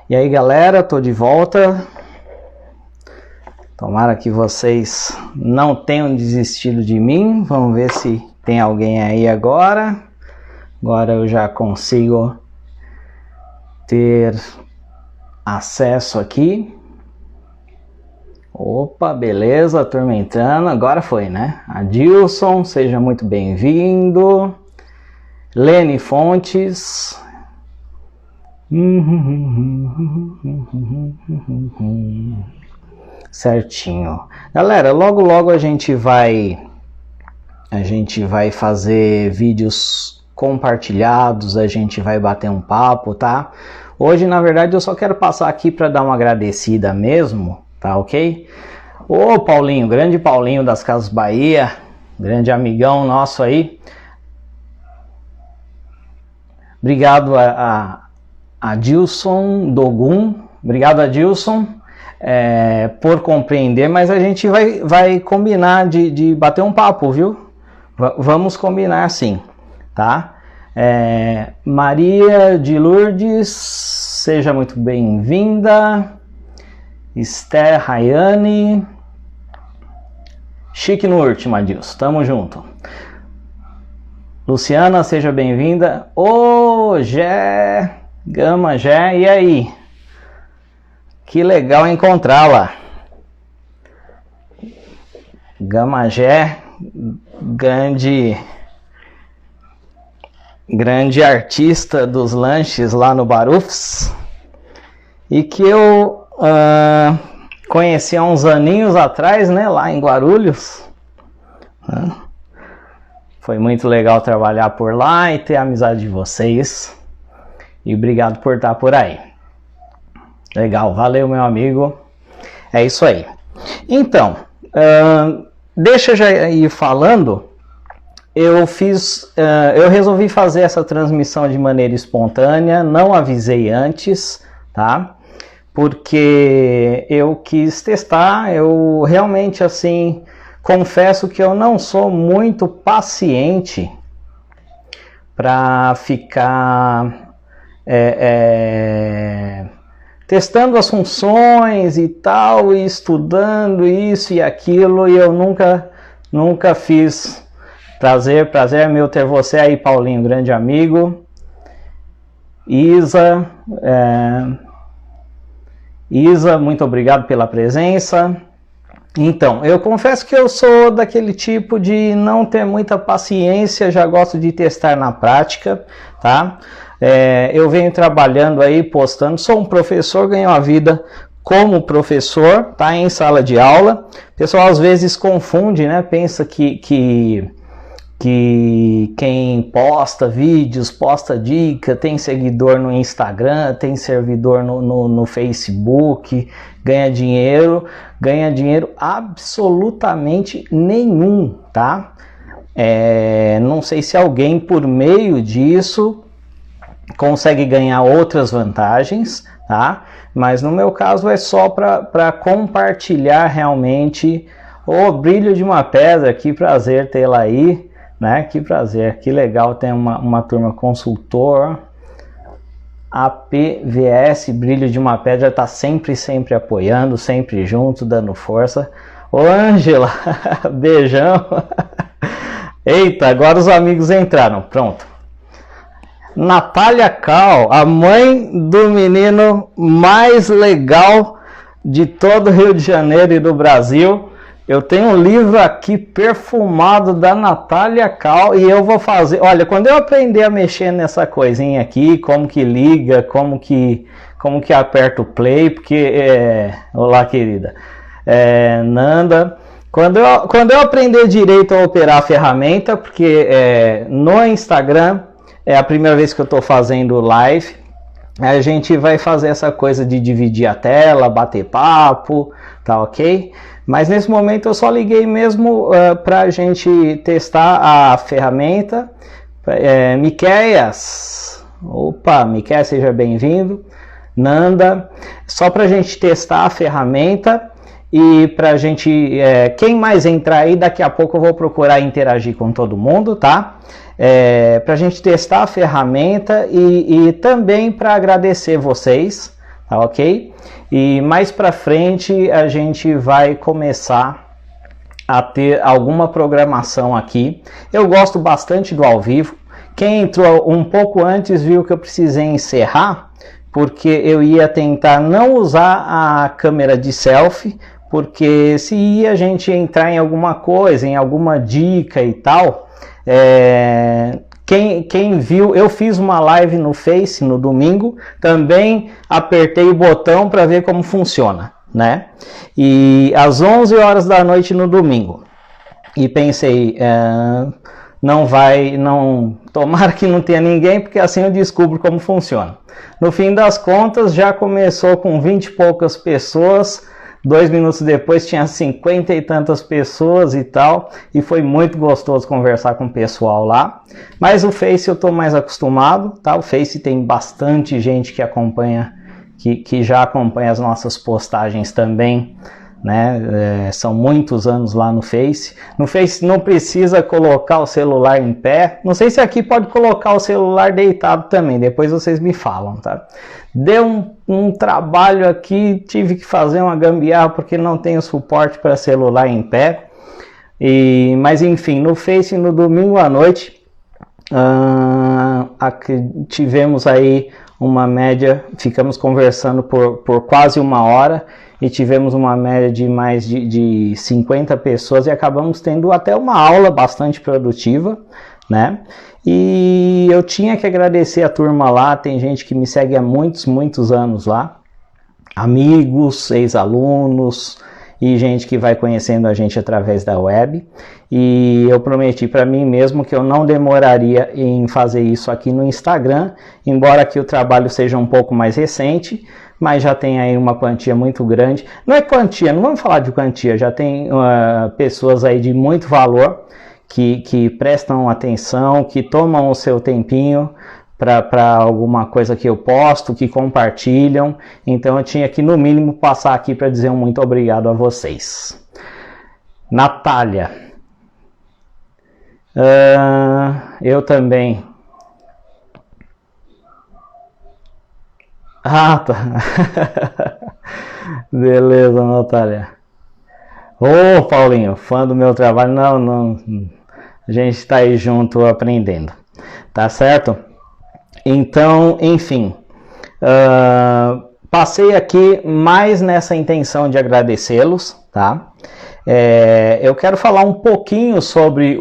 E aí galera, tô de volta. Tomara que vocês não tenham desistido de mim. Vamos ver se tem alguém aí agora. Agora eu já consigo ter acesso aqui. Opa, beleza, turma entrando. Agora foi, né? Adilson, seja muito bem-vindo. Lene Fontes. Certinho. Galera, logo a gente vai fazer vídeos compartilhados, a gente vai bater um papo, tá? Hoje, na verdade, eu só quero passar aqui para dar uma agradecida mesmo, tá ok? Ô Paulinho, grande Paulinho das Casas Bahia, grande amigão nosso aí. Obrigado a Adilson Dogum, obrigado Adilson por compreender, mas a gente vai combinar de bater um papo, viu? Vamos combinar sim, tá? Maria de Lourdes, seja muito bem-vinda. Esther Rayane, chique no último, Adilson, tamo junto. Luciana, seja bem-vinda. Ô, Gé, Gama Gé, e aí? Que legal encontrá-la. Gama Gé, grande artista dos lanches lá no Barufs, e que eu conheci há uns aninhos atrás, né, lá em Guarulhos. Foi muito legal trabalhar por lá e ter a amizade de vocês. E obrigado por estar por aí. Legal, valeu meu amigo. É isso aí. Então, deixa eu já ir falando. Eu resolvi fazer essa transmissão de maneira espontânea, não avisei antes, tá? Porque eu quis testar, eu realmente assim... Confesso que eu não sou muito paciente para ficar testando as funções e tal, e estudando isso e aquilo, e eu nunca fiz. Prazer é meu ter você aí, Paulinho, grande amigo. Isa, muito obrigado pela presença. Então, eu confesso que eu sou daquele tipo de não ter muita paciência, já gosto de testar na prática, tá? Eu venho trabalhando aí, postando, sou um professor, ganho a vida como professor, tá? Em sala de aula. O pessoal às vezes confunde, né? Pensa que quem posta vídeos, posta dica, tem seguidor no Instagram, tem servidor no Facebook, ganha dinheiro absolutamente nenhum, tá? Não sei se alguém por meio disso consegue ganhar outras vantagens, tá? Mas no meu caso é só para compartilhar realmente o brilho de uma pedra. Que prazer tê-la aí, né? Que prazer, que legal, tem uma turma consultor. APVS, brilho de uma pedra, tá sempre apoiando, sempre junto, dando força. Ô Ângela, beijão. Eita, agora os amigos entraram, pronto. Natália Cal, a mãe do menino mais legal de todo o Rio de Janeiro e do Brasil. Eu tenho um livro aqui perfumado da Natália Cal e eu vou fazer... Olha, quando eu aprender a mexer nessa coisinha aqui, como que liga, como que aperta o play, porque... Olá, querida. Nanda... Quando eu aprender direito a operar a ferramenta, porque no Instagram é a primeira vez que eu estou fazendo live, a gente vai fazer essa coisa de dividir a tela, bater papo, tá ok? Mas nesse momento eu só liguei mesmo para a gente testar a ferramenta. Miqueias, opa, Miqueias, seja bem-vindo. Nanda, só para a gente testar a ferramenta e para a gente, quem mais entrar aí, daqui a pouco eu vou procurar interagir com todo mundo, tá? Para a gente testar a ferramenta e também para agradecer vocês, tá ok? E mais para frente a gente vai começar a ter alguma programação aqui. Eu gosto bastante do ao vivo. Quem entrou um pouco antes viu que eu precisei encerrar, porque eu ia tentar não usar a câmera de selfie, porque se a gente entrar em alguma coisa, em alguma dica e tal, quem viu, eu fiz uma live no Face no domingo, também apertei o botão para ver como funciona, né? E às 11 horas da noite no domingo. E pensei, tomara que não tenha ninguém, porque assim eu descubro como funciona. No fim das contas, já começou com 20 e poucas pessoas, 2 minutos depois tinha 50 e tantas pessoas e tal, e foi muito gostoso conversar com o pessoal lá. Mas o Face eu estou mais acostumado, tá? O Face tem bastante gente que acompanha, que já acompanha as nossas postagens também, né? São muitos anos lá no Face. No Face não precisa colocar o celular em pé. Não sei se aqui pode colocar o celular deitado também. Depois vocês me falam, tá? Deu um trabalho aqui. Tive que fazer uma gambiarra porque não tenho suporte para celular em pé. Mas enfim, no Face no domingo à noite tivemos aí uma média. Ficamos conversando por quase 1 hora. E tivemos uma média de mais de 50 pessoas e acabamos tendo até uma aula bastante produtiva, né? E eu tinha que agradecer a turma lá, tem gente que me segue há muitos anos lá, amigos, ex-alunos e gente que vai conhecendo a gente através da web. E eu prometi para mim mesmo que eu não demoraria em fazer isso aqui no Instagram, embora aqui o trabalho seja um pouco mais recente, mas já tem aí uma quantia muito grande. Não é quantia, não vamos falar de quantia, já tem pessoas aí de muito valor que prestam atenção, que tomam o seu tempinho para alguma coisa que eu posto, que compartilham. Então eu tinha que no mínimo passar aqui para dizer um muito obrigado a vocês. Natália, eu também. Ah, tá. Beleza, Natália. Ô, Paulinho, fã do meu trabalho. Não. A gente está aí junto aprendendo. Tá certo? Então, enfim. Passei aqui mais nessa intenção de agradecê-los, tá? Eu quero falar um pouquinho sobre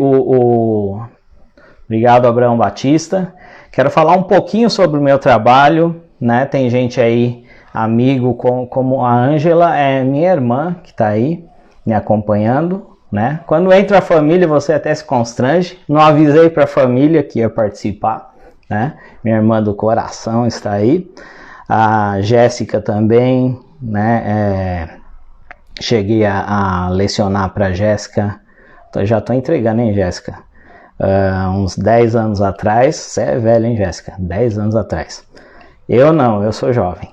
Obrigado, Abraão Batista. Quero falar um pouquinho sobre o meu trabalho, né? Tem gente aí, amigo como a Ângela, é minha irmã que está aí me acompanhando, né? Quando entra a família você até se constrange. Não avisei para a família que ia participar, né? Minha irmã do coração está aí. A Jéssica também, né? Cheguei a lecionar para a Jéssica. Já estou entregando, hein, Jéssica? Uns 10 anos atrás. Você é velha, hein, Jéssica? 10 anos atrás. Eu não, eu sou jovem.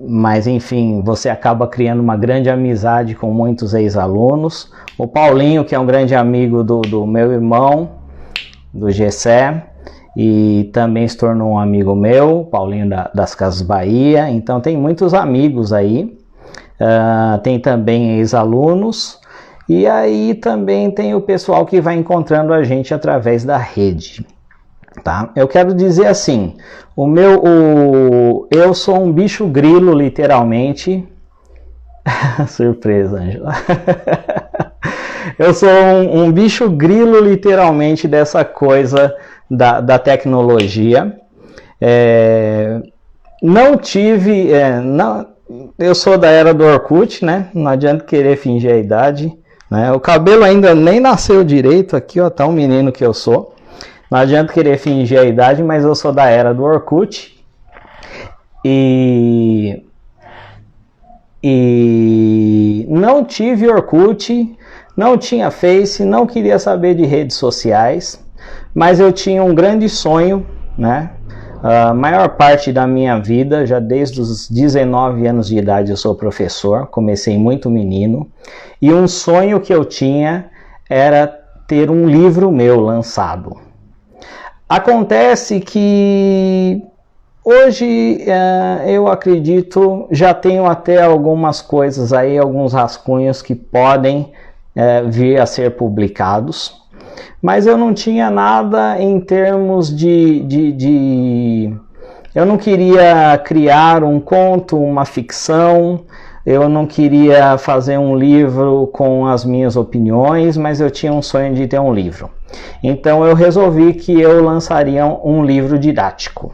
Mas enfim, você acaba criando uma grande amizade com muitos ex-alunos. O Paulinho, que é um grande amigo do meu irmão, do Gessé, e também se tornou um amigo meu, Paulinho das Casas Bahia. Então tem muitos amigos aí. Tem também ex-alunos. E aí também tem o pessoal que vai encontrando a gente através da rede. Tá? Eu quero dizer assim, eu sou um bicho grilo, literalmente. Surpresa, Ângela. Eu sou um bicho grilo, literalmente, dessa coisa da tecnologia. Não tive... eu sou da era do Orkut, né? Não adianta querer fingir a idade, né? O cabelo ainda nem nasceu direito aqui, ó, tá um menino que eu sou. Não adianta querer fingir a idade, mas eu sou da era do Orkut. E não tive Orkut, não tinha Face, não queria saber de redes sociais, mas eu tinha um grande sonho, né? A maior parte da minha vida, já desde os 19 anos de idade eu sou professor, comecei muito menino, e um sonho que eu tinha era ter um livro meu lançado. Acontece que hoje eu acredito, já tenho até algumas coisas aí, alguns rascunhos que podem vir a ser publicados, mas eu não tinha nada em termos eu não queria criar um conto, uma ficção, eu não queria fazer um livro com as minhas opiniões, mas eu tinha um sonho de ter um livro. Então eu resolvi que eu lançaria um livro didático.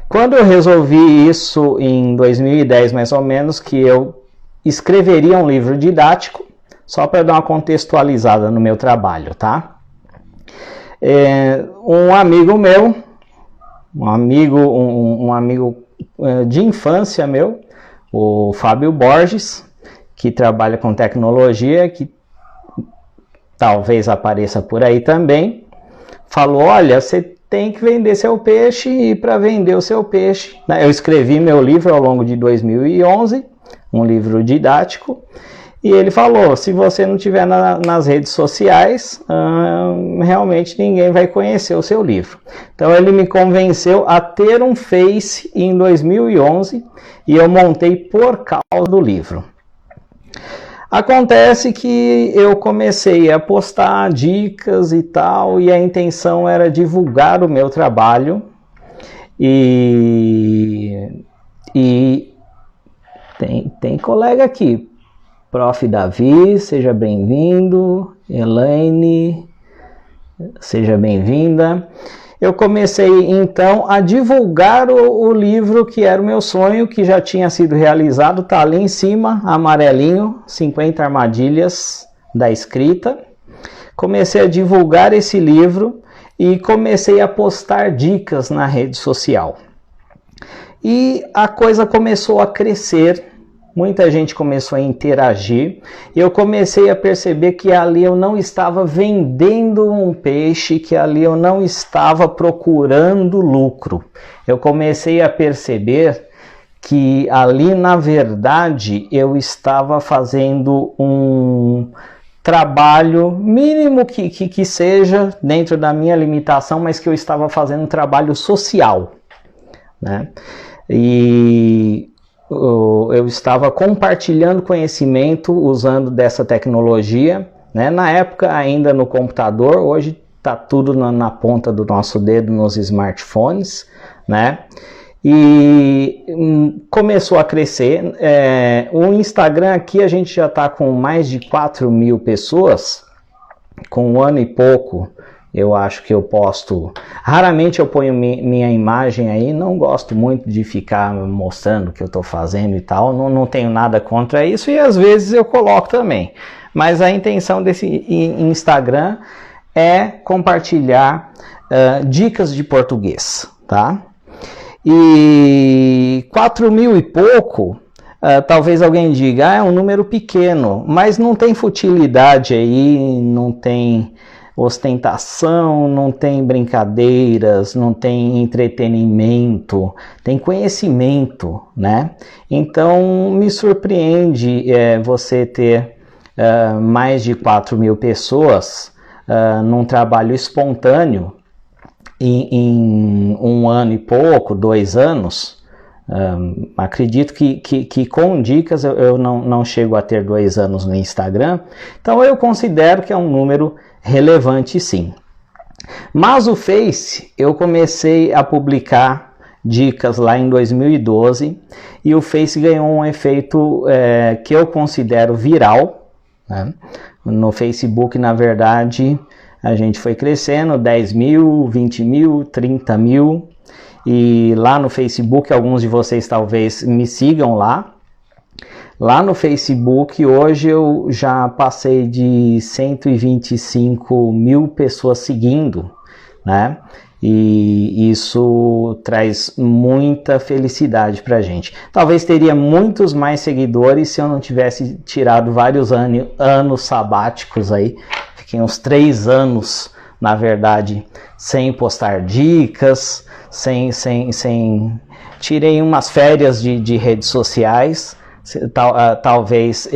Quando eu resolvi isso em 2010 mais ou menos, que eu escreveria um livro didático, só para dar uma contextualizada no meu trabalho, tá? Um amigo meu, um amigo de infância meu, o Fábio Borges, que trabalha com tecnologia, que talvez apareça por aí também, falou: olha, você tem que vender seu peixe, e para vender o seu peixe, eu escrevi meu livro ao longo de 2011, um livro didático, e ele falou: se você não tiver nas redes sociais, realmente ninguém vai conhecer o seu livro. Então ele me convenceu a ter um Face em 2011 e eu montei por causa do livro. Acontece que eu comecei a postar dicas e tal, e a intenção era divulgar o meu trabalho. E tem colega aqui, Prof. Davi, seja bem-vindo. Elaine, seja bem-vinda. Eu comecei então a divulgar o livro que era o meu sonho, que já tinha sido realizado, está ali em cima, amarelinho, 50 armadilhas da escrita. Comecei a divulgar esse livro e comecei a postar dicas na rede social. E a coisa começou a crescer, muita gente começou a interagir, e eu comecei a perceber que ali eu não estava vendendo um peixe, que ali eu não estava procurando lucro. Eu comecei a perceber que ali, na verdade, eu estava fazendo um trabalho, mínimo que seja, dentro da minha limitação, mas que eu estava fazendo um trabalho social, né? E eu estava compartilhando conhecimento usando dessa tecnologia, né? Na época ainda no computador, hoje está tudo na ponta do nosso dedo nos smartphones, né? E começou a crescer. O Instagram aqui a gente já está com mais de 4.000 pessoas, com um ano e pouco. Eu acho que eu posto, raramente eu ponho minha imagem aí, não gosto muito de ficar mostrando o que eu estou fazendo e tal, não tenho nada contra isso, e às vezes eu coloco também. Mas a intenção desse Instagram é compartilhar dicas de português, tá? E 4.000 e pouco, talvez alguém diga, é um número pequeno, mas não tem futilidade aí, não tem ostentação, não tem brincadeiras, não tem entretenimento, tem conhecimento, né? Então me surpreende você ter mais de 4.000 pessoas num trabalho espontâneo em um ano e pouco, 2 anos. Acredito que com dicas eu não chego a ter 2 anos no Instagram, então eu considero que é um número relevante, sim. Mas o Face, eu comecei a publicar dicas lá em 2012 e o Face ganhou um efeito que eu considero viral, né? No Facebook, na verdade, a gente foi crescendo, 10.000, 20.000, 30.000, e lá no Facebook, alguns de vocês talvez me sigam lá. Lá no Facebook, hoje eu já passei de 125.000 pessoas seguindo, né? E isso traz muita felicidade pra gente. Talvez teria muitos mais seguidores se eu não tivesse tirado vários anos sabáticos aí. Fiquei uns 3 anos, na verdade, sem postar dicas, tirei umas férias de redes sociais. Talvez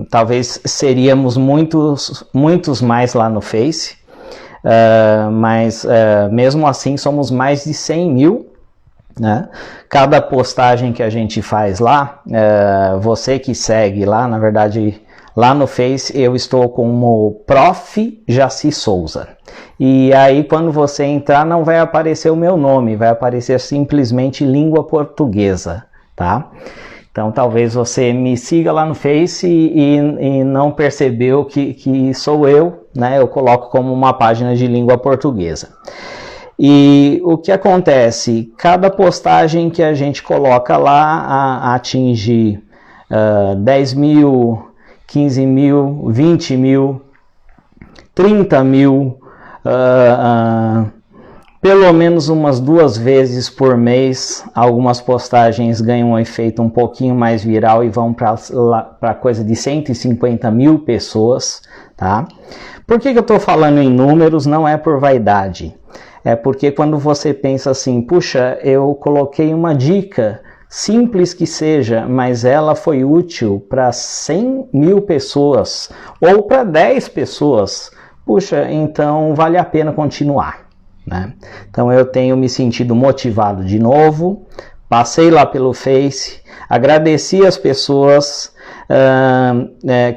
talvez seríamos muitos mais lá no Face, mas mesmo assim somos mais de 100.000 né? Cada postagem que a gente faz lá, você que segue lá, na verdade, lá no Face eu estou como Prof. Jaci Souza. E aí quando você entrar não vai aparecer o meu nome, vai aparecer simplesmente Língua Portuguesa, tá? Então talvez você me siga lá no Face e não percebeu que sou eu, né? Eu coloco como uma página de língua portuguesa. E o que acontece? Cada postagem que a gente coloca lá atinge 10 mil, 15 mil, 20 mil, 30 mil, pelo menos umas 2 vezes por mês. Algumas postagens ganham um efeito um pouquinho mais viral e vão para coisa de 150 mil pessoas, tá? Por que eu estou falando em números? Não é por vaidade. É porque quando você pensa assim, puxa, eu coloquei uma dica, simples que seja, mas ela foi útil para 100 mil pessoas ou para 10 pessoas, puxa, então vale a pena continuar, né? Então eu tenho me sentido motivado de novo, passei lá pelo Face, agradeci as pessoas.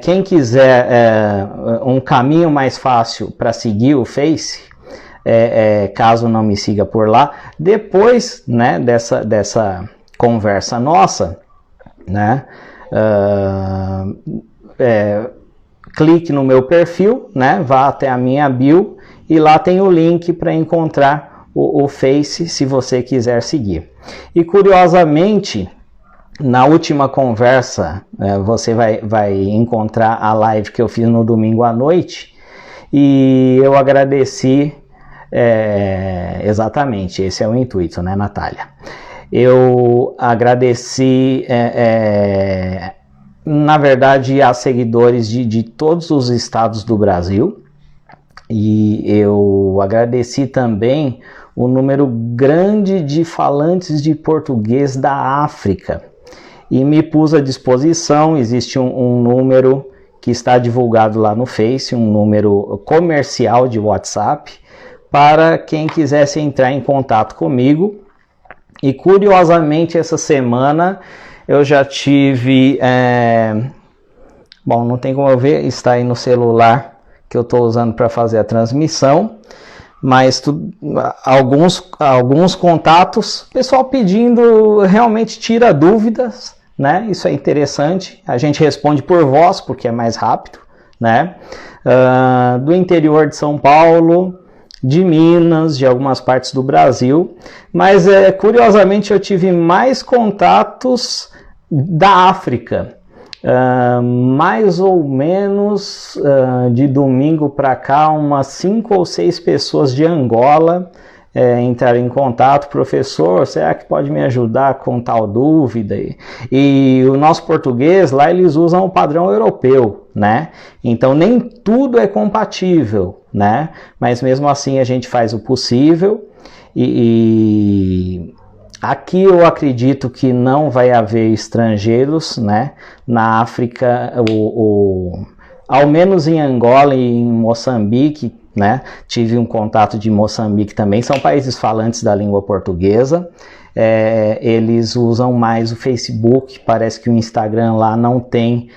Quem quiser um caminho mais fácil para seguir o Face, caso não me siga por lá, depois, né, dessa conversa nossa, né, clique no meu perfil, né, vá até a minha bio e lá tem o link para encontrar o Face se você quiser seguir. E curiosamente, na última conversa, você vai encontrar a live que eu fiz no domingo à noite e eu agradeci. Exatamente, esse é o intuito, né, Natália? Eu agradeci, na verdade, a seguidores de todos os estados do Brasil, e eu agradeci também o número grande de falantes de português da África, e me pus à disposição. Existe um número que está divulgado lá no Face, um número comercial de WhatsApp, para quem quisesse entrar em contato comigo. E curiosamente essa semana eu já tive, bom, não tem como eu ver, está aí no celular que eu estou usando para fazer a transmissão, mas alguns contatos, pessoal pedindo, realmente tira dúvidas, né? Isso é interessante, a gente responde por voz porque é mais rápido, né? Do interior de São Paulo, de Minas, de algumas partes do Brasil, mas curiosamente eu tive mais contatos da África, mais ou menos de domingo para cá, umas 5 ou 6 pessoas de Angola entraram em contato. Professor, será que pode me ajudar com tal dúvida? E o nosso português lá eles usam o padrão europeu, né? Então nem tudo é compatível, né? Mas mesmo assim a gente faz o possível e aqui eu acredito que não vai haver estrangeiros, né? Na África, ao menos em Angola e em Moçambique, né? Tive um contato de Moçambique também, são países falantes da língua portuguesa. Eles usam mais o Facebook, parece que o Instagram lá não tem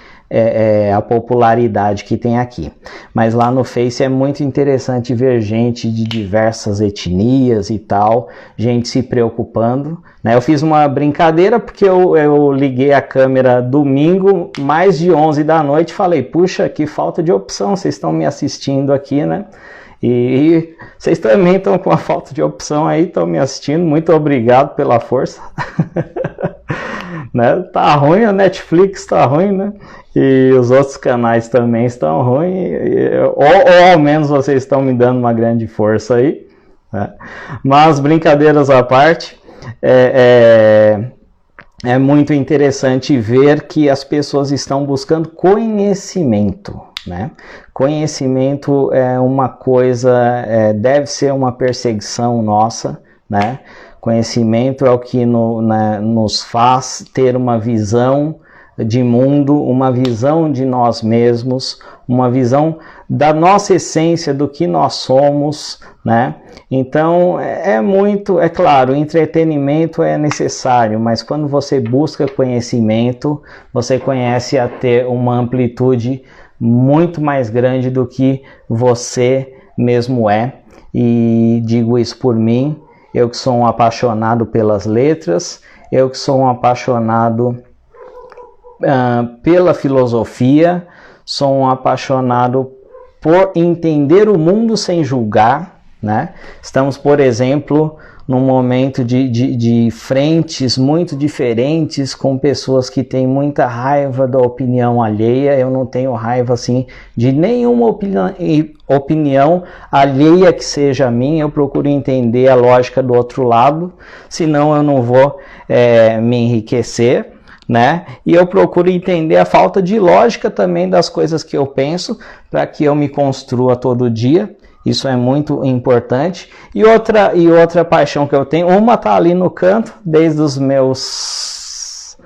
a popularidade que tem aqui, mas lá no Face é muito interessante ver gente de diversas etnias e tal, gente se preocupando, né? Eu fiz uma brincadeira porque eu liguei a câmera domingo, mais de 11 da noite, falei, puxa, que falta de opção, vocês estão me assistindo aqui, né? E vocês também estão com a falta de opção aí, estão me assistindo, muito obrigado pela força. Né? Tá ruim, a Netflix tá ruim, né? E os outros canais também estão ruins, ou ao menos vocês estão me dando uma grande força aí, né? Mas brincadeiras à parte, é muito interessante ver que as pessoas estão buscando conhecimento, né? Conhecimento é uma coisa, deve ser uma perseguição nossa, né? Conhecimento é o que nos faz ter uma visão de mundo, uma visão de nós mesmos, uma visão da nossa essência, do que nós somos, né? Então é claro, o entretenimento é necessário, mas quando você busca conhecimento, você conhece a ter uma amplitude muito mais grande do que você mesmo é. E digo isso por mim, eu que sou um apaixonado pelas letras, eu que sou um apaixonado pela filosofia, sou um apaixonado por entender o mundo sem julgar, né? Estamos, por exemplo, num momento de frentes muito diferentes, com pessoas que têm muita raiva da opinião alheia. Eu não tenho raiva assim de nenhuma opinião alheia que seja a minha. Eu procuro entender a lógica do outro lado, senão eu não vou me enriquecer, né? E eu procuro entender a falta de lógica também das coisas que eu penso, para que eu me construa todo dia. Isso é muito importante. E outra paixão que eu tenho, uma tá ali no canto, desde os meus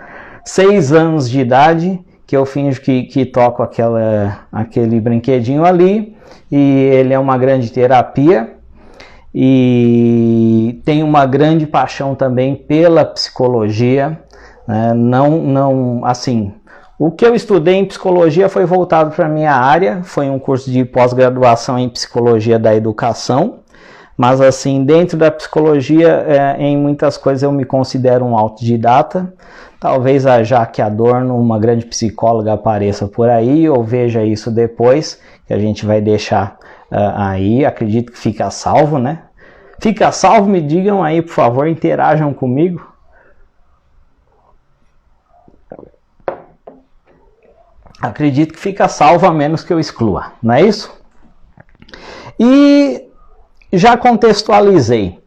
6 anos de idade, que eu finjo que toco aquele brinquedinho ali, e ele é uma grande terapia. E tenho uma grande paixão também pela psicologia, né? Assim, o que eu estudei em psicologia foi voltado para a minha área, foi um curso de pós-graduação em psicologia da educação, mas assim, dentro da psicologia, em muitas coisas eu me considero um autodidata. Talvez a Jaque Adorno, uma grande psicóloga, apareça por aí, ou veja isso depois, que a gente vai deixar aí, acredito que fica salvo, né? Fica salvo, me digam aí, por favor, interajam comigo. Acredito que fica salvo, a menos que eu exclua, não é isso? E já contextualizei.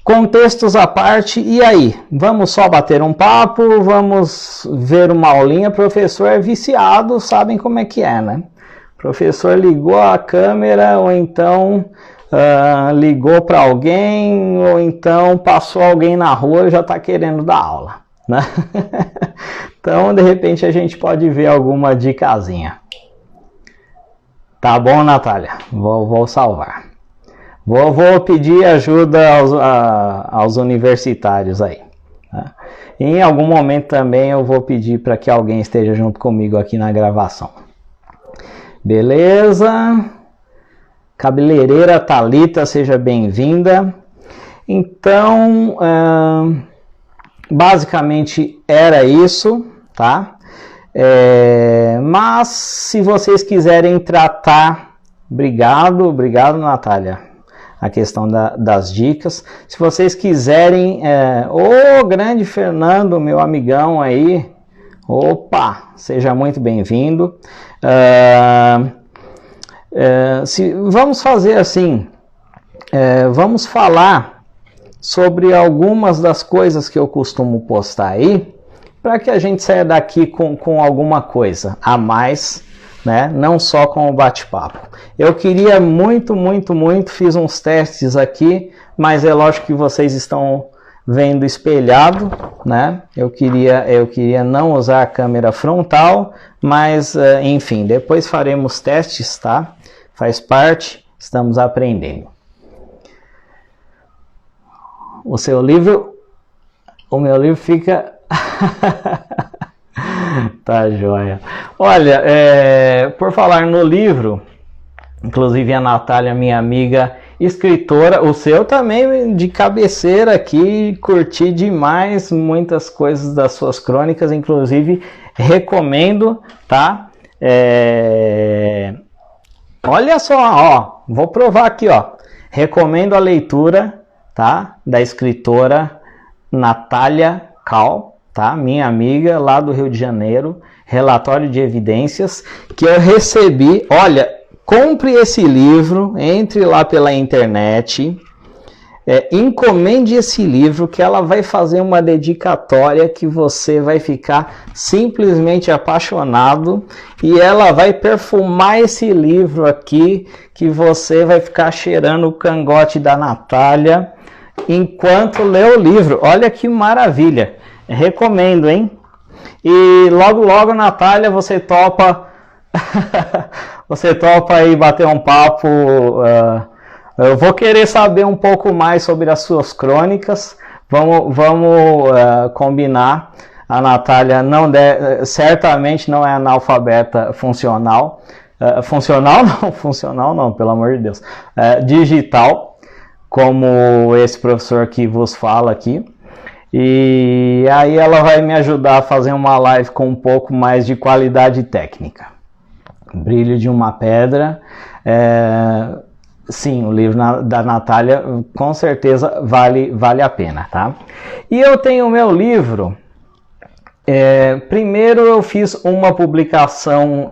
Contextos à parte, e aí? Vamos só bater um papo, vamos ver uma aulinha. Professor é viciado, sabem como é que é, né? Professor ligou a câmera, ou então ligou para alguém, ou então passou alguém na rua e já está querendo dar aula, né? Então, de repente, a gente pode ver alguma dicasinha. Tá bom, Natália? Vou salvar. Vou pedir ajuda aos universitários aí. Tá? E em algum momento também eu vou pedir para que alguém esteja junto comigo aqui na gravação. Beleza? Cabeleireira Thalita, seja bem-vinda. Então, basicamente era isso, tá? Mas se vocês quiserem tratar, obrigado, Natália, a questão das dicas. Se vocês quiserem, ô grande Fernando, meu amigão aí, opa, seja muito bem-vindo. Vamos fazer assim, vamos falar sobre algumas das coisas que eu costumo postar aí, para que a gente saia daqui com alguma coisa a mais, né? Não só com o bate-papo. Eu queria muito, fiz uns testes aqui, mas é lógico que vocês estão vendo espelhado, né? Eu queria não usar a câmera frontal, mas enfim, depois faremos testes, tá? Faz parte, estamos aprendendo. O meu livro fica... Tá joia. Olha, por falar no livro, inclusive a Natália, minha amiga escritora, o seu também de cabeceira aqui, curti demais muitas coisas das suas crônicas, inclusive recomendo, tá? Olha só, ó, vou provar aqui, ó. Recomendo a leitura, tá? Da escritora Natália Cal, tá? Minha amiga lá do Rio de Janeiro, relatório de evidências que eu recebi. Olha, compre esse livro, entre lá pela internet, encomende esse livro que ela vai fazer uma dedicatória que você vai ficar simplesmente apaixonado, e ela vai perfumar esse livro aqui que você vai ficar cheirando o cangote da Natália enquanto lê o livro. Olha que maravilha! Recomendo, hein? E logo, logo, Natália, você topa você topa aí bater um papo. Eu vou querer saber um pouco mais sobre as suas crônicas. Vamos combinar. A Natália certamente não é analfabeta funcional. Funcional não, pelo amor de Deus. Digital, como esse professor que vos fala aqui. E aí ela vai me ajudar a fazer uma live com um pouco mais de qualidade técnica. Brilho de uma Pedra. Sim, o livro da Natália com certeza vale a pena, tá? E eu tenho o meu livro. Primeiro eu fiz uma publicação.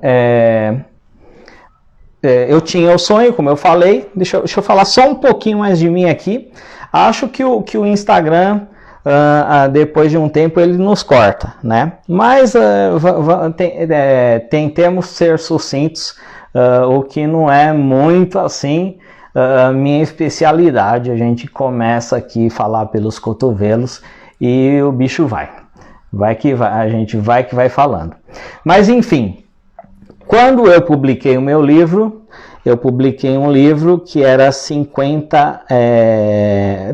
Eu tinha o sonho, como eu falei. Deixa eu falar só um pouquinho mais de mim aqui. Acho que o Instagram, depois de um tempo, ele nos corta, né? Mas tentemos ser sucintos, o que não é muito assim a minha especialidade. A gente começa aqui a falar pelos cotovelos e o bicho vai. A gente vai falando. Mas enfim, quando eu publiquei o meu livro, eu publiquei um livro que era 50,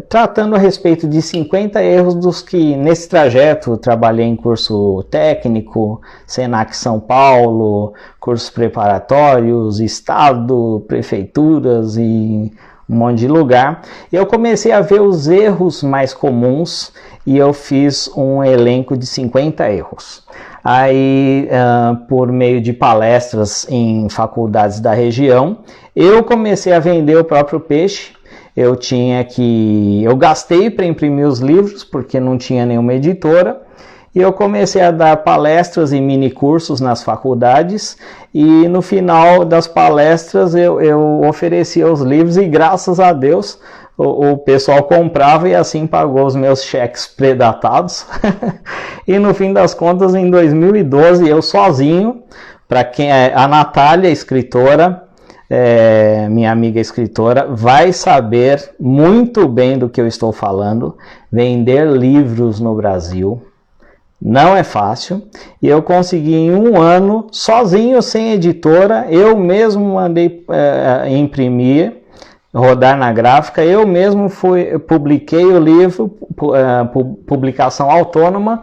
tratando a respeito de 50 erros dos que nesse trajeto trabalhei em curso técnico, Senac São Paulo, cursos preparatórios, estado, prefeituras e um monte de lugar. Eu comecei a ver os erros mais comuns e eu fiz um elenco de 50 erros. Aí, por meio de palestras em faculdades da região, eu comecei a vender o próprio peixe. Eu gastei para imprimir os livros, porque não tinha nenhuma editora. E eu comecei a dar palestras e mini cursos nas faculdades. E no final das palestras eu oferecia os livros e, graças a Deus, o pessoal comprava e assim pagou os meus cheques predatados. E no fim das contas, em 2012, eu sozinho, para quem é a Natália, escritora, minha amiga escritora, vai saber muito bem do que eu estou falando. Vender livros no Brasil não é fácil. E eu consegui em um ano, sozinho, sem editora, eu mesmo mandei imprimir, rodar na gráfica, eu mesmo publiquei o livro, publicação autônoma,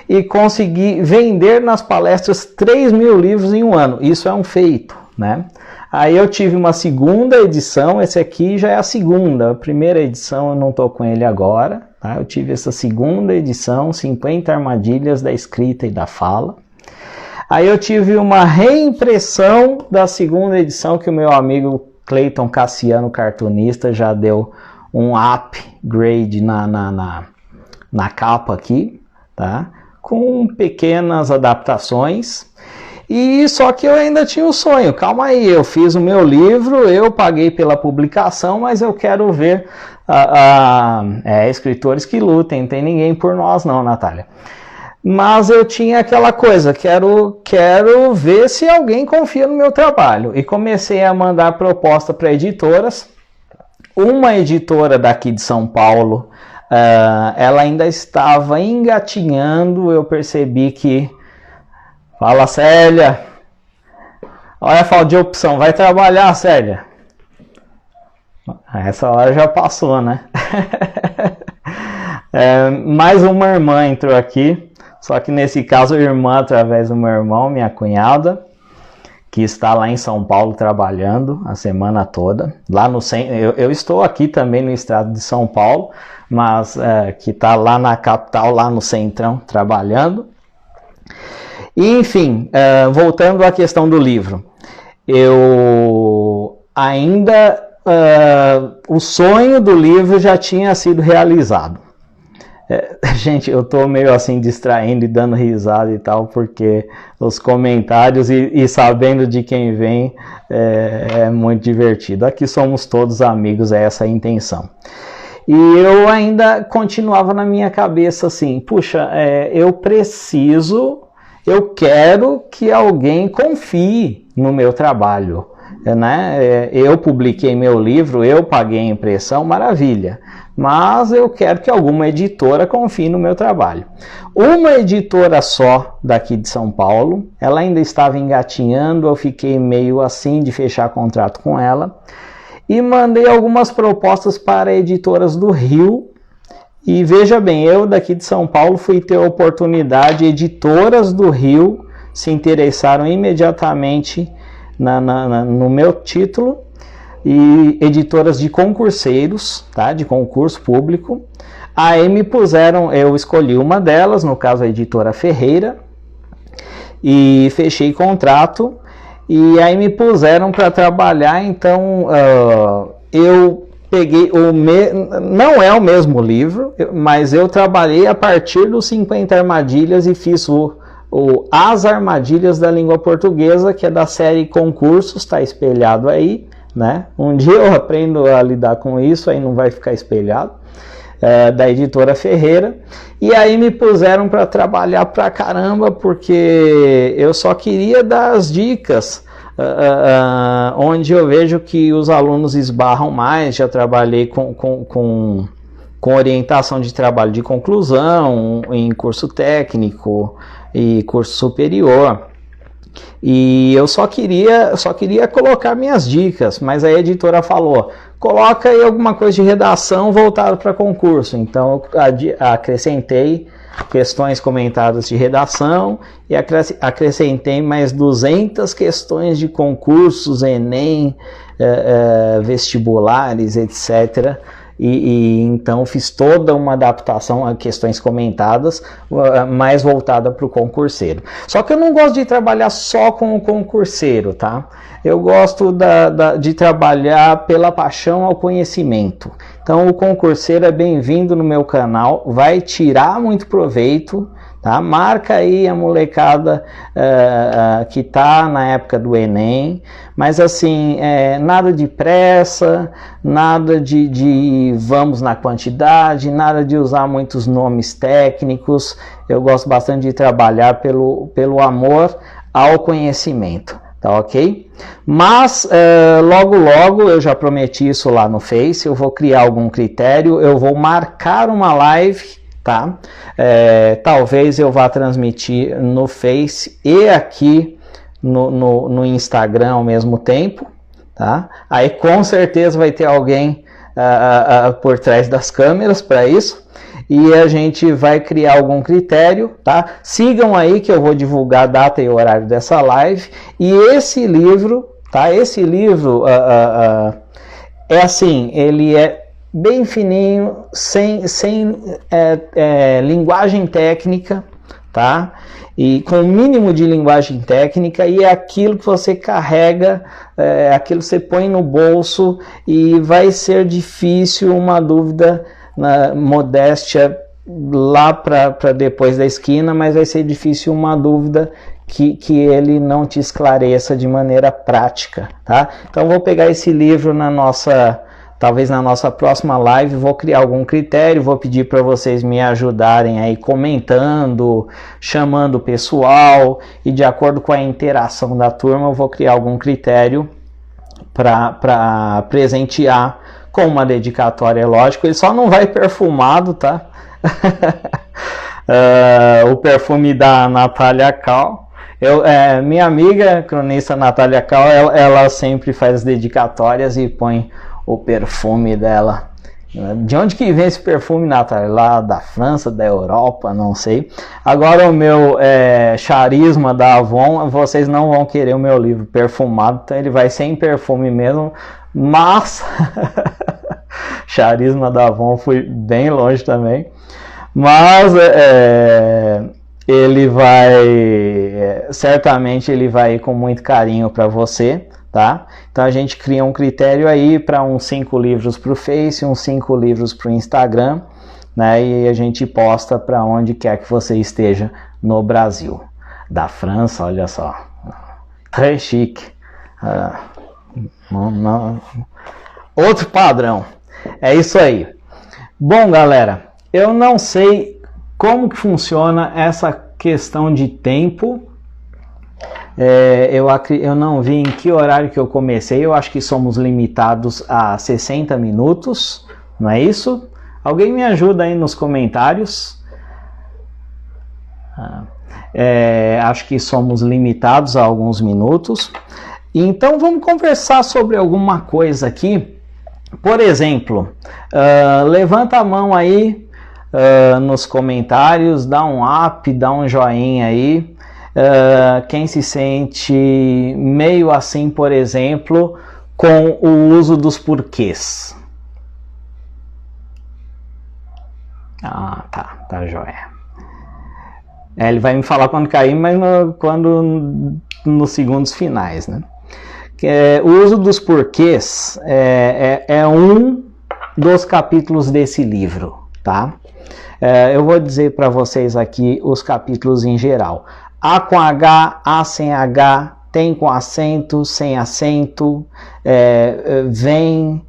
e consegui vender nas palestras 3.000 livros em um ano. Isso é um feito, né? Aí eu tive uma segunda edição, esse aqui já é a segunda. A primeira edição eu não estou com ele agora, tá? Eu tive essa segunda edição, 50 armadilhas da escrita e da fala. Aí eu tive uma reimpressão da segunda edição que o meu amigo Cleiton Cassiano, cartunista, já deu um upgrade na capa aqui, tá? Com pequenas adaptações. E só que eu ainda tinha o sonho. Calma aí, eu fiz o meu livro, eu paguei pela publicação, mas eu quero ver escritores que lutem, não tem ninguém por nós não, Natália. Mas eu tinha aquela coisa, quero ver se alguém confia no meu trabalho. E comecei a mandar proposta para editoras. Uma editora daqui de São Paulo, ela ainda estava engatinhando. Eu percebi que... Fala, Célia! Olha a falta de opção, vai trabalhar, Célia! Essa hora já passou, né? Mais uma irmã entrou aqui. Só que nesse caso, irmã através do meu irmão, minha cunhada, que está lá em São Paulo trabalhando a semana toda. Lá no centro, eu estou aqui também no estado de São Paulo, mas que está lá na capital, lá no centrão, trabalhando. E, enfim, voltando à questão do livro. Eu ainda... o sonho do livro já tinha sido realizado. Gente, eu tô meio assim distraindo e dando risada e tal, porque os comentários e sabendo de quem vem é muito divertido. Aqui somos todos amigos, é essa a intenção. E eu ainda continuava na minha cabeça assim, puxa, eu quero que alguém confie no meu trabalho. Né? Eu publiquei meu livro, eu paguei a impressão, maravilha. mas eu quero que alguma editora confie no meu trabalho. Uma editora só daqui de São Paulo, ela ainda estava engatinhando, eu fiquei meio assim de fechar contrato com ela, e mandei algumas propostas para editoras do Rio. E veja bem, eu daqui de São Paulo fui ter a oportunidade, editoras do Rio se interessaram imediatamente no meu título, e editoras de concurseiros, tá? De concurso público. Aí me puseram, eu escolhi uma delas, no caso a editora Ferreira, e fechei contrato, e aí me puseram para trabalhar, então eu peguei não é o mesmo livro, mas eu trabalhei a partir dos 50 armadilhas e fiz As Armadilhas da Língua Portuguesa, que é da série Concursos, está espelhado aí, né? Um dia eu aprendo a lidar com isso, aí não vai ficar espelhado, da editora Ferreira. E aí me puseram para trabalhar pra caramba, porque eu só queria dar as dicas onde eu vejo que os alunos esbarram mais. Já trabalhei com orientação de trabalho de conclusão em curso técnico e curso superior, e eu só queria colocar minhas dicas, mas a editora falou, coloca aí alguma coisa de redação voltada para concurso. Então eu acrescentei questões comentadas de redação e acrescentei mais 200 questões de concursos, Enem, vestibulares, etc. E então fiz toda uma adaptação a questões comentadas, mais voltada para o concurseiro. Só que eu não gosto de trabalhar só com o concurseiro, tá? Eu gosto de trabalhar pela paixão ao conhecimento. Então o concurseiro é bem-vindo no meu canal, vai tirar muito proveito, tá? Marca aí a molecada que tá na época do Enem, mas assim, nada de pressa, nada de vamos na quantidade, nada de usar muitos nomes técnicos. Eu gosto bastante de trabalhar pelo amor ao conhecimento, tá ok? Mas logo eu já prometi isso lá no Face, eu vou criar algum critério, eu vou marcar uma live, tá? Talvez eu vá transmitir no Face e aqui no Instagram ao mesmo tempo, tá? Aí com certeza vai ter alguém por trás das câmeras para isso, e a gente vai criar algum critério, tá? Sigam aí que eu vou divulgar a data e o horário dessa live. E esse livro, tá? Esse livro é assim, ele é bem fininho, sem linguagem técnica, tá? E com o mínimo de linguagem técnica, e é aquilo que você carrega, aquilo que você põe no bolso, e vai ser difícil uma dúvida na modéstia lá para depois da esquina, mas vai ser difícil uma dúvida que ele não te esclareça de maneira prática, tá? Então vou pegar esse livro talvez na nossa próxima live, vou criar algum critério, vou pedir para vocês me ajudarem aí comentando, chamando o pessoal, e de acordo com a interação da turma eu vou criar algum critério para presentear com uma dedicatória, lógico. Ele só não vai perfumado, tá? O perfume da Natália Cal. Minha amiga, cronista Natália Cal, ela sempre faz dedicatórias e põe o perfume dela. De onde que vem esse perfume, Natália? Lá da França, da Europa, não sei. Agora o meu charisma da Avon, vocês não vão querer o meu livro perfumado, então ele vai sem perfume mesmo, mas charisma da Avon, fui bem longe também, mas ele vai certamente ele vai com muito carinho para você, tá? Então a gente cria um critério aí para uns 5 livros para o Face, uns 5 livros para o Instagram, né? E a gente posta para onde quer que você esteja no Brasil. Da França, olha só, très chique, outro padrão. É isso aí. Bom, galera, eu não sei como que funciona essa questão de tempo. Eu não vi em que horário que eu comecei. Eu acho que somos limitados a 60 minutos, não é isso? Alguém me ajuda aí nos comentários? Acho que somos limitados a alguns minutos. Então vamos conversar sobre alguma coisa aqui. Por exemplo, levanta a mão aí nos comentários, dá um up, dá um joinha aí. Quem se sente meio assim, por exemplo, com o uso dos porquês. Tá joia. Ele vai me falar quando cair, mas nos segundos finais, né? O uso dos porquês é um dos capítulos desse livro, tá? Eu vou dizer para vocês aqui os capítulos em geral. A com H, A sem H, tem com acento, sem acento, vem,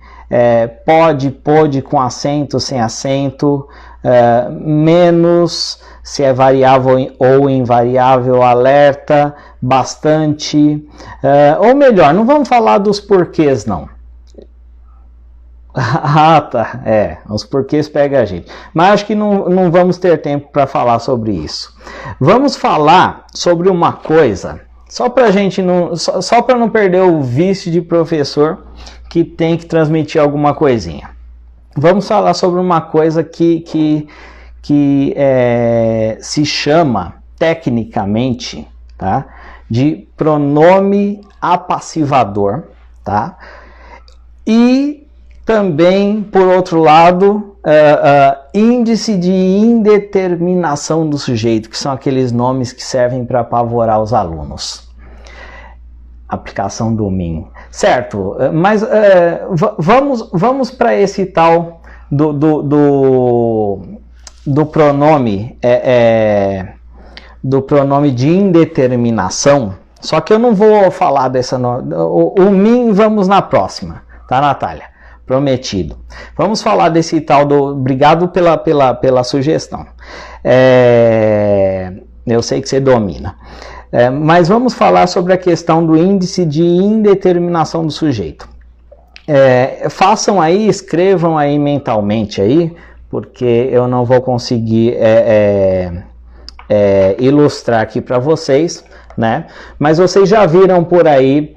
pode com acento, sem acento, menos, se é variável ou invariável, alerta, bastante, ou melhor, não vamos falar dos porquês não. Tá, os porquês pegam a gente, mas acho que não vamos ter tempo para falar sobre isso. Vamos falar sobre uma coisa, só para não perder o vício de professor que tem que transmitir alguma coisinha. Vamos falar sobre uma coisa que se chama, tecnicamente, tá, de pronome apassivador, tá? E também, por outro lado, índice de indeterminação do sujeito, que são aqueles nomes que servem para apavorar os alunos. Aplicação do MIN. Certo, mas vamos para esse tal do pronome de indeterminação, só que eu não vou falar dessa... O MIN vamos na próxima, tá, Natália? Prometido. Vamos falar desse tal do... Obrigado pela sugestão. Eu sei que você domina. Mas vamos falar sobre a questão do índice de indeterminação do sujeito. Façam aí, escrevam aí mentalmente aí, porque eu não vou conseguir ilustrar aqui para vocês, né? Mas vocês já viram por aí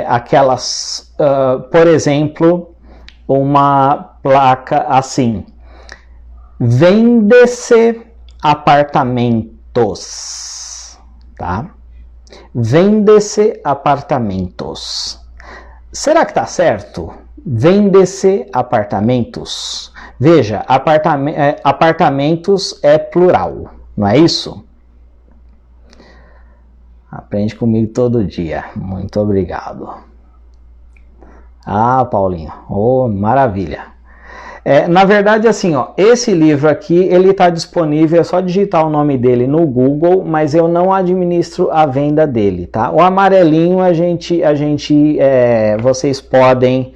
aquelas, por exemplo, uma placa assim: vende-se apartamentos, tá? Vende-se apartamentos. Será que tá certo? Vende-se apartamentos. Veja, apartamentos é plural, não é isso? Aprende comigo todo dia. Muito obrigado. Paulinho. Maravilha. Na verdade, assim, esse livro aqui, ele está disponível, é só digitar o nome dele no Google, mas eu não administro a venda dele, tá? O amarelinho, vocês podem,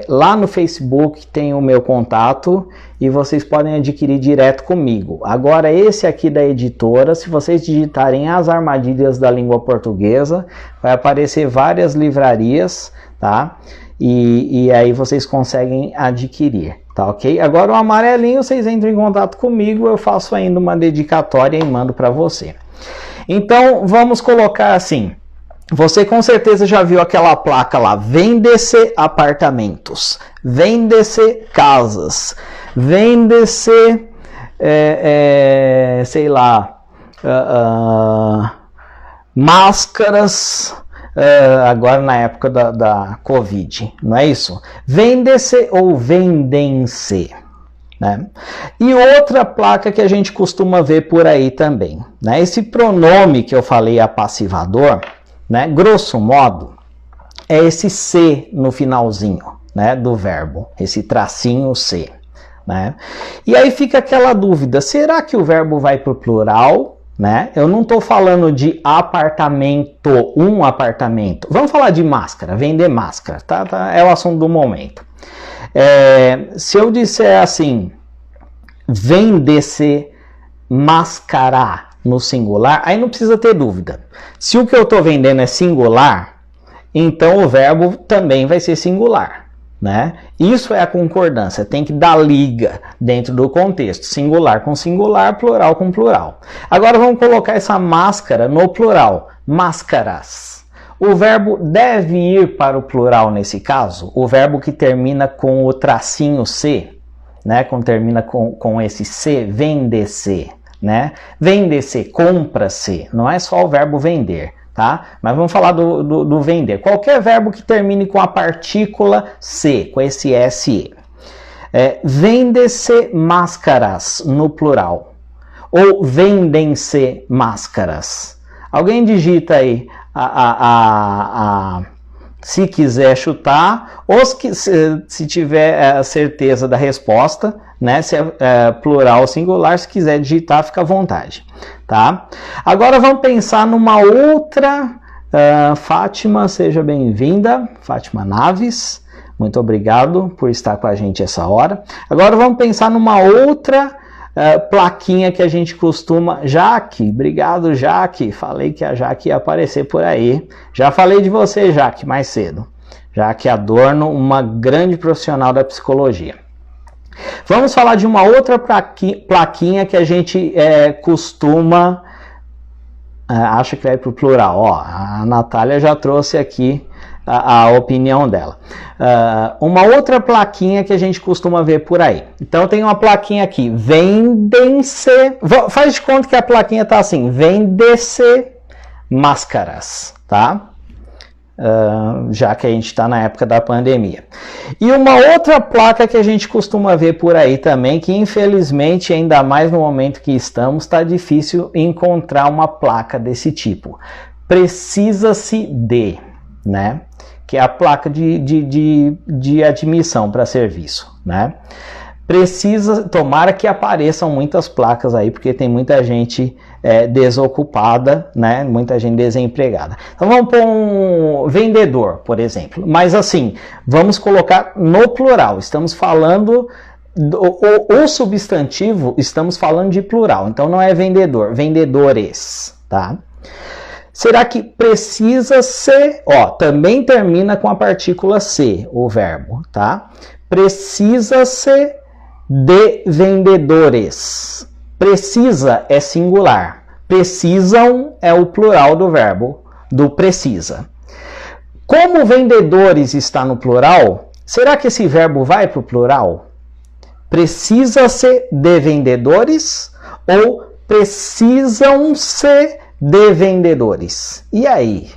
lá no Facebook tem o meu contato e vocês podem adquirir direto comigo. Agora, esse aqui da editora, se vocês digitarem As Armadilhas da Língua Portuguesa, vai aparecer várias livrarias, tá? E aí vocês conseguem adquirir, tá ok? Agora o amarelinho, vocês entram em contato comigo, eu faço ainda uma dedicatória e mando para você. Então, vamos colocar assim, você com certeza já viu aquela placa lá, vende-se apartamentos, vende-se casas, vende-se, sei lá, máscaras, agora na época da Covid, não é isso? Vende-se ou vendem-se, né? E outra placa que a gente costuma ver por aí também, né? Esse pronome que eu falei apassivador, né? Grosso modo, é esse C no finalzinho, né? Do verbo, esse tracinho C, né? E aí fica aquela dúvida, será que o verbo vai para o plural? Né? Eu não estou falando de apartamento, um apartamento. Vamos falar de máscara, vender máscara, tá? É o assunto do momento. Se eu disser assim, vende-se máscara no singular, aí não precisa ter dúvida. Se o que eu estou vendendo é singular, então o verbo também vai ser singular, né? Isso é a concordância, tem que dar liga dentro do contexto, singular com singular, plural com plural. Agora vamos colocar essa máscara no plural, máscaras. O verbo deve ir para o plural nesse caso, o verbo que termina com o tracinho C, né? Quando termina com esse C, vende-se, né? Vende-se, compra-se, não é só o verbo vender. Tá? Mas vamos falar do vender. Qualquer verbo que termine com a partícula C, com esse SE. Vende-se máscaras no plural. Ou vendem-se máscaras. Alguém digita aí se quiser chutar, ou se tiver a certeza da resposta, né? Se é plural ou singular, se quiser digitar, fica à vontade. Tá? Agora vamos pensar numa outra. Fátima, seja bem-vinda. Fátima Naves, muito obrigado por estar com a gente essa hora. Agora vamos pensar numa outra plaquinha que a gente costuma. Jaque, obrigado, Jaque. Falei que a Jaque ia aparecer por aí. Já falei de você, Jaque, mais cedo. Jaque Adorno, uma grande profissional da psicologia. Vamos falar de uma outra plaquinha que a gente costuma... acho que vai para o plural. Ó, a Natália já trouxe aqui a opinião dela. Uma outra plaquinha que a gente costuma ver por aí. Então tem uma plaquinha aqui. Vendem-se... Faz de conta que a plaquinha está assim. Vende-se máscaras. Tá? Já que a gente está na época da pandemia. E uma outra placa que a gente costuma ver por aí também, que infelizmente, ainda mais no momento que estamos, está difícil encontrar uma placa desse tipo. Precisa-se de, né? Que é a placa de admissão para serviço, né? Tomara que apareçam muitas placas aí, porque tem muita gente desocupada, né? Muita gente desempregada. Então vamos pôr um vendedor, por exemplo. Mas assim, vamos colocar no plural. Estamos falando, o substantivo, estamos falando de plural. Então não é vendedor, vendedores, tá? Será que precisa ser? Ó, também termina com a partícula C, o verbo, tá? Precisa-se de vendedores. Precisa é singular. Precisam é o plural do verbo, do precisa. Como vendedores está no plural, será que esse verbo vai para o plural? Precisa-se de vendedores ou precisam-se de vendedores? E aí?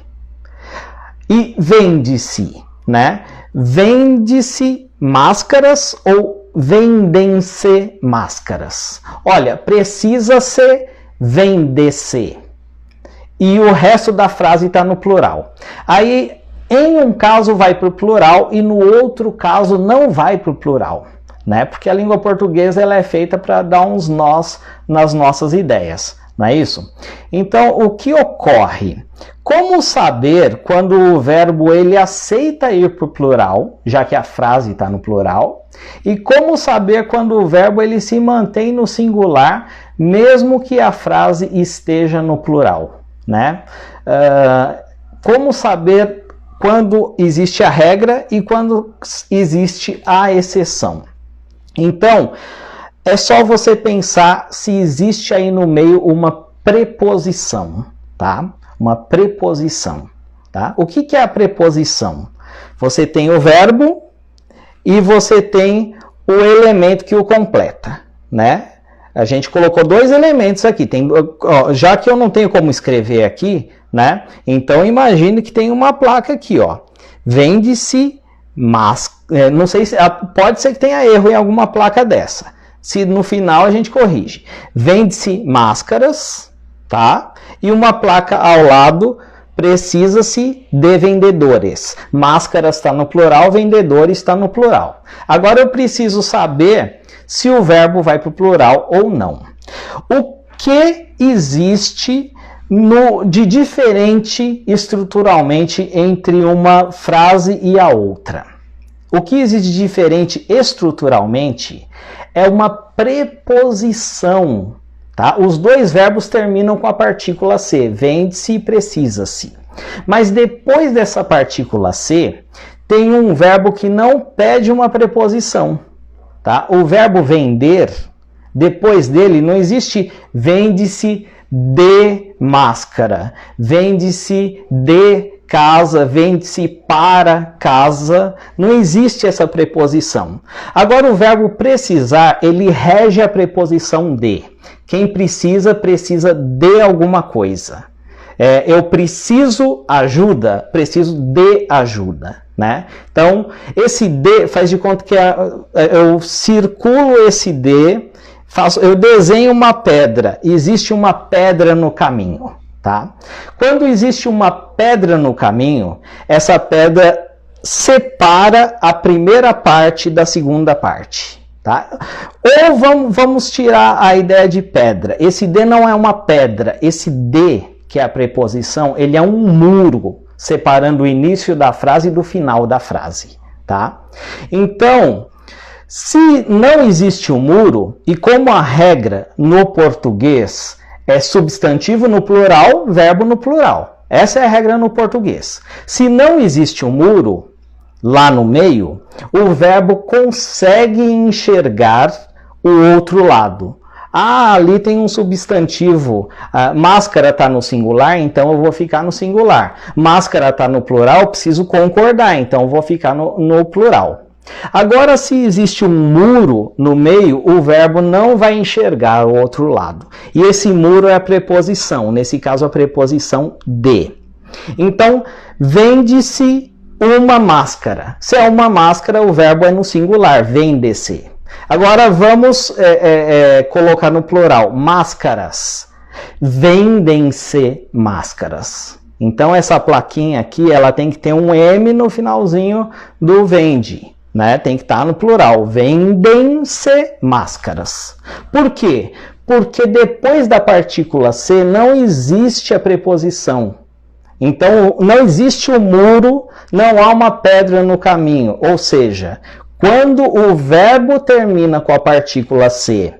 E vende-se, né? Vende-se máscaras ou vendem-se máscaras? Olha, precisa-se, vende-se. E o resto da frase está no plural. Aí, em um caso vai para o plural e no outro caso não vai para o plural, né? Porque a língua portuguesa ela é feita para dar uns nós nas nossas ideias, não é isso? Então, o que ocorre? Como saber quando o verbo ele aceita ir para o plural, já que a frase está no plural? E como saber quando o verbo ele se mantém no singular, mesmo que a frase esteja no plural, né? Como saber quando existe a regra e quando existe a exceção? Então, é só você pensar se existe aí no meio uma preposição, tá? Uma preposição, tá? O que é a preposição? Você tem o verbo e você tem o elemento que o completa, né? A gente colocou dois elementos aqui. Tem, ó, já que eu não tenho como escrever aqui, né? Então imagine que tem uma placa aqui, ó. Vende-se máscara. Não sei se pode ser que tenha erro em alguma placa dessa. Se no final a gente corrige. Vende-se máscaras, tá? E uma placa ao lado, precisa-se de vendedores. Máscaras está no plural, vendedores está no plural. Agora eu preciso saber se o verbo vai para o plural ou não. O que existe de diferente estruturalmente entre uma frase e a outra? O que existe de diferente estruturalmente é uma preposição. Tá? Os dois verbos terminam com a partícula C, vende-se e precisa-se. Mas depois dessa partícula C, tem um verbo que não pede uma preposição, tá? O verbo vender, depois dele não existe vende-se de máscara, vende-se de casa, vende-se para casa, não existe essa preposição. Agora o verbo precisar, ele rege a preposição de. Quem precisa, precisa de alguma coisa. Eu preciso ajuda, preciso de ajuda, né? Então, esse de, faz de conta que eu circulo esse de, eu desenho uma pedra, existe uma pedra no caminho, tá? Quando existe uma pedra no caminho, essa pedra separa a primeira parte da segunda parte, tá? Ou vamos tirar a ideia de pedra. Esse de não é uma pedra, esse de, que é a preposição, ele é um muro separando o início da frase do final da frase, tá? Então, se não existe um muro, e como a regra no português é substantivo no plural, verbo no plural. Essa é a regra no português. Se não existe um muro lá no meio, o verbo consegue enxergar o outro lado. Ah, ali tem um substantivo. Máscara está no singular, então eu vou ficar no singular. Máscara está no plural, preciso concordar, então eu vou ficar no plural. Agora, se existe um muro no meio, o verbo não vai enxergar o outro lado. E esse muro é a preposição, nesse caso a preposição de. Então, vende-se uma máscara. Se é uma máscara, o verbo é no singular, vende-se. Agora vamos colocar no plural, máscaras. Vendem-se máscaras. Então essa plaquinha aqui, ela tem que ter um M no finalzinho do vende, né? Tem que estar no plural, vendem-se máscaras. Por quê? Porque depois da partícula se não existe a preposição. Então não existe o muro, não há uma pedra no caminho, ou seja, quando o verbo termina com a partícula se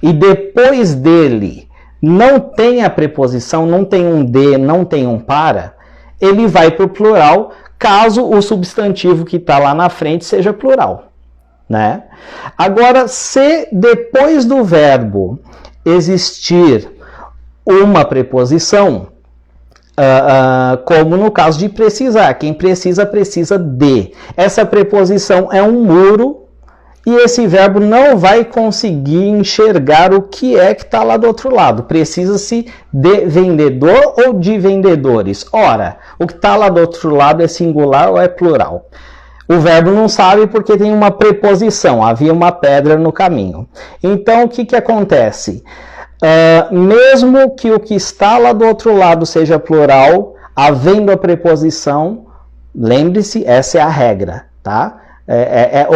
e depois dele não tem a preposição, não tem um de, não tem um para, ele vai para o plural, caso o substantivo que está lá na frente seja plural, né? Agora, se depois do verbo existir uma preposição, como no caso de precisar, quem precisa, precisa de. Essa preposição é um muro e esse verbo não vai conseguir enxergar o que é que está lá do outro lado. Precisa-se de vendedor ou de vendedores. Ora, o que está lá do outro lado é singular ou é plural? O verbo não sabe porque tem uma preposição, havia uma pedra no caminho. Então, o que acontece? Mesmo que o que está lá do outro lado seja plural, havendo a preposição, lembre-se, essa é a regra, tá?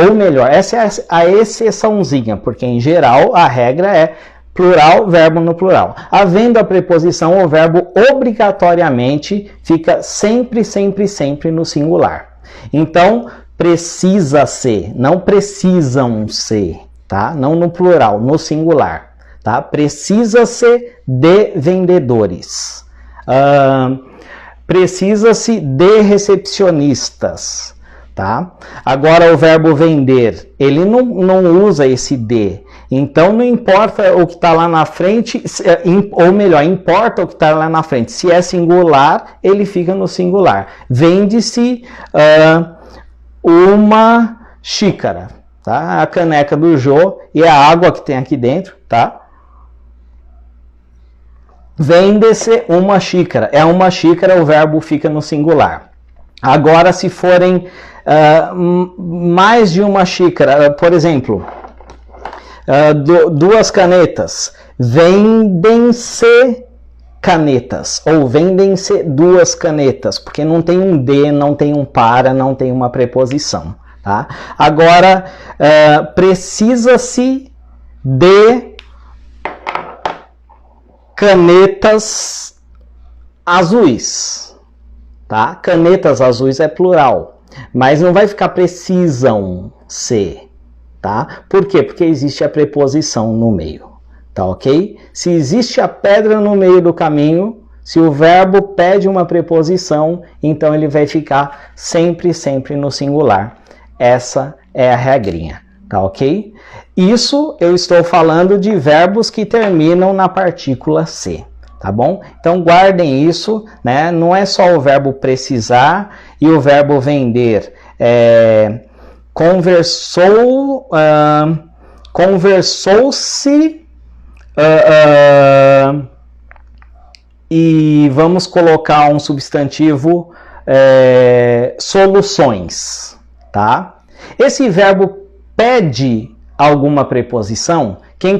Ou melhor, essa é a exceçãozinha, porque em geral a regra é plural, verbo no plural. Havendo a preposição, o verbo obrigatoriamente fica sempre, sempre, sempre no singular. Então, precisa ser, não precisam ser, tá? Não no plural, no singular. Tá? Precisa-se de vendedores. Precisa-se de recepcionistas. Tá? Agora, o verbo vender, ele não usa esse de. Então, não importa o que está lá na frente, ou melhor, importa o que está lá na frente. Se é singular, ele fica no singular. Vende-se uma xícara. Tá? A caneca do Jô e a água que tem aqui dentro, tá? Vende-se uma xícara. É uma xícara, o verbo fica no singular. Agora, se forem mais de uma xícara, por exemplo, duas canetas, vendem-se canetas, ou vendem-se duas canetas, porque não tem um de, não tem um para, não tem uma preposição. Tá? Agora, precisa-se de canetas azuis, tá? Canetas azuis é plural, mas não vai ficar precisam ser, tá? Por quê? Porque existe a preposição no meio, tá ok? Se existe a pedra no meio do caminho, Se o verbo pede uma preposição, então ele vai ficar sempre, sempre no singular. Essa é a regrinha, tá ok? Isso eu estou falando de verbos que terminam na partícula C, tá bom? Então guardem isso, né? Não é só o verbo precisar e o verbo vender. Conversou-se e vamos colocar um substantivo soluções, tá? Esse verbo pede alguma preposição? Quem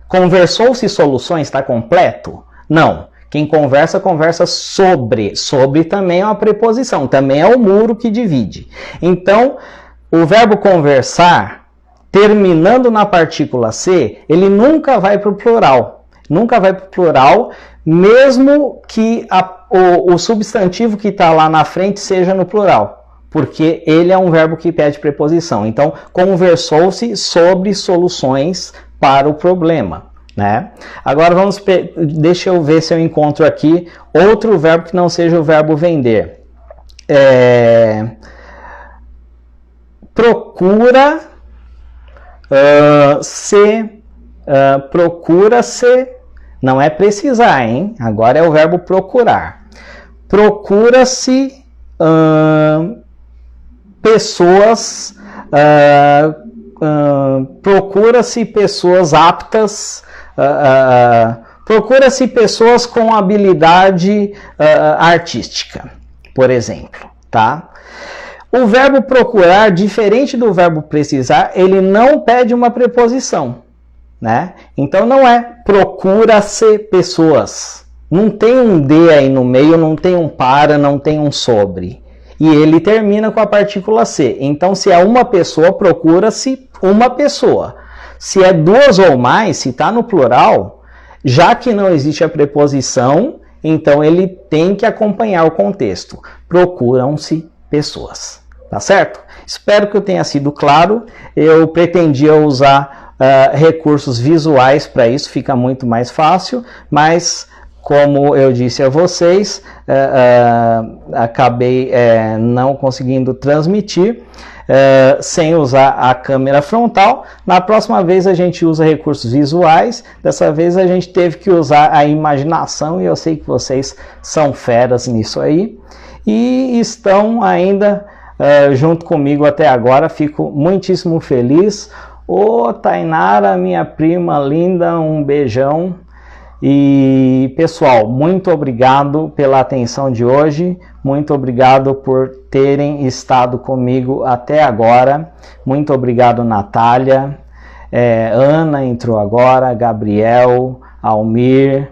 conversou-se soluções, está completo? Não. Quem conversa sobre. Sobre também é uma preposição, também é o muro que divide. Então, o verbo conversar, terminando na partícula C, ele nunca vai para o plural. Nunca vai para o plural, mesmo que o substantivo que está lá na frente seja no plural. Porque ele é um verbo que pede preposição. Então, conversou-se sobre soluções para o problema, né? Agora, deixa eu ver se eu encontro aqui outro verbo que não seja o verbo vender. Procura-se, não é precisar, hein? Agora é o verbo procurar. Procura-se pessoas, procura-se pessoas aptas, procura-se pessoas com habilidade artística, por exemplo, tá? O verbo procurar, diferente do verbo precisar, ele não pede uma preposição, né? Então não é procura-se pessoas. Não tem um de aí no meio, não tem um para, não tem um sobre. E ele termina com a partícula C. Então, se é uma pessoa, procura-se uma pessoa. Se é duas ou mais, se está no plural, já que não existe a preposição, então ele tem que acompanhar o contexto. Procuram-se pessoas. Tá certo? Espero que eu tenha sido claro. Eu pretendia usar recursos visuais para isso, fica muito mais fácil, mas como eu disse a vocês, acabei não conseguindo transmitir sem usar a câmera frontal. Na próxima vez a gente usa recursos visuais, dessa vez a gente teve que usar a imaginação e eu sei que vocês são feras nisso aí e estão ainda junto comigo até agora, fico muitíssimo feliz. Ô Tainara, minha prima linda, um beijão. E pessoal, muito obrigado pela atenção de hoje, muito obrigado por terem estado comigo até agora, muito obrigado Natália, Ana entrou agora, Gabriel, Almir,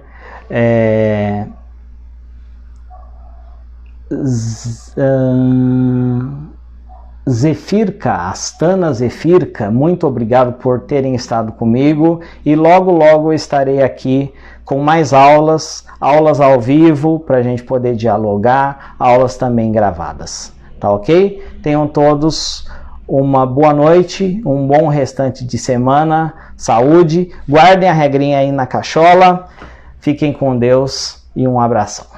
Zefirka, Astana Zefirka, muito obrigado por terem estado comigo e logo logo eu estarei aqui com mais aulas ao vivo para a gente poder dialogar, aulas também gravadas, tá ok? Tenham todos uma boa noite, um bom restante de semana, saúde, guardem a regrinha aí na cachola, fiquem com Deus e um abração.